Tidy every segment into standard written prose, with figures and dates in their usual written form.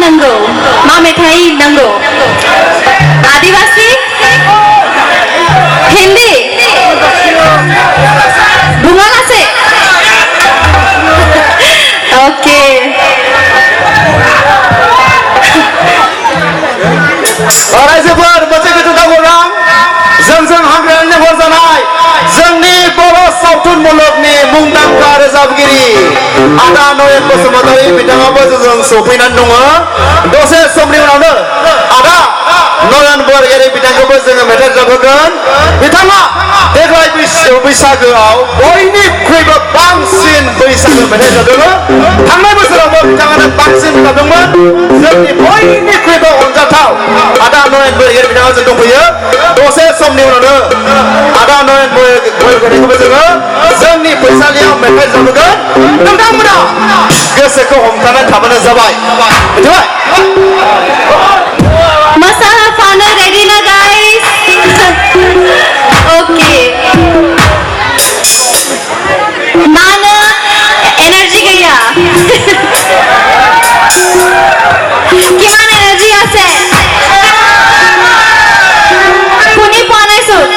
नांगौ मा मेथाइ नांगौ आदिबासी हिंदी बुङालासे ओके रायजोफोर मोनसे गोजोनथाव खौरां जोंजों हांख्रायनानै हरजानाय जोंनि बर' सावथुन मुलुगनि मुंदांखा रोजाबगिरि आदा नयन बसुमतारी बिथाङाबो जोंजों सफैनानै दङ दसे समनि उनावनो आदा नयन बरगयारी बिथांखौबो जोङो मेथाइ रोजाबहोगोन बिथाङा देग्लाय बैसागोआव बयनिख्रुइबो बांसिन बैसागो मेथाइ रोजाबदों थांनाय बोसोरावबो बिथाङानो बांसिन रोजाबदोंमोन जोंनि बयनिख्रुइबो अनजाथाव आदा नयन बरगयारी बिथाङा जों दंफैयो दसे समनि उनावनो आदा नयन बरगयारीखौबो जोङो जोंनि फैसालियाव मेथाइ रोजाबहोगोन नोंथांमोना गोसोखौ हमथानानै थाबानो जाबाय मिथिबाय मोसाफानो रेडि ना गाइस ओके मानो एनार्जी गैया কিমান এনার্জি আছে শুনি পোৱা নাই চোন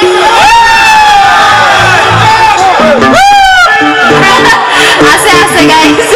আছে আছে গাইস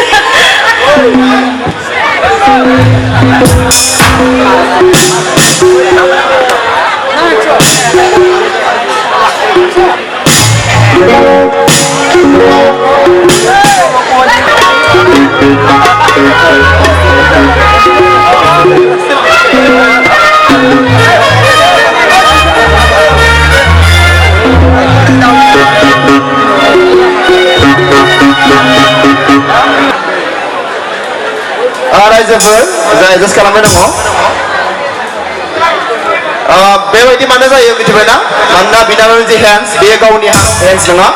रायजोफोर जाय एडजास्ट खालामबाय दङ बेबायदि मानो जायो मिथिबायना मानोना बिनानावनि जे हेन्स बेयो गावनि हेन्स नङा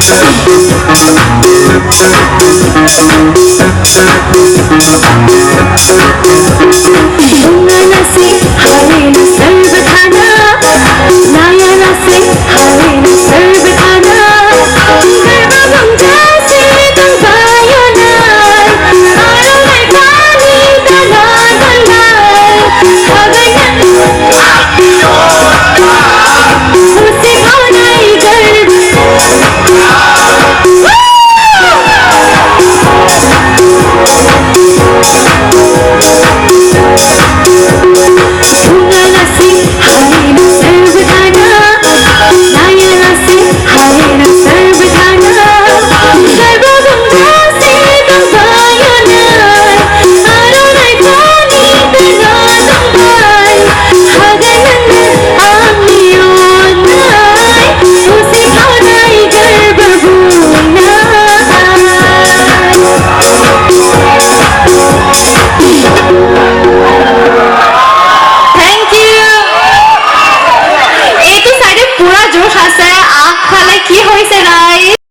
Thank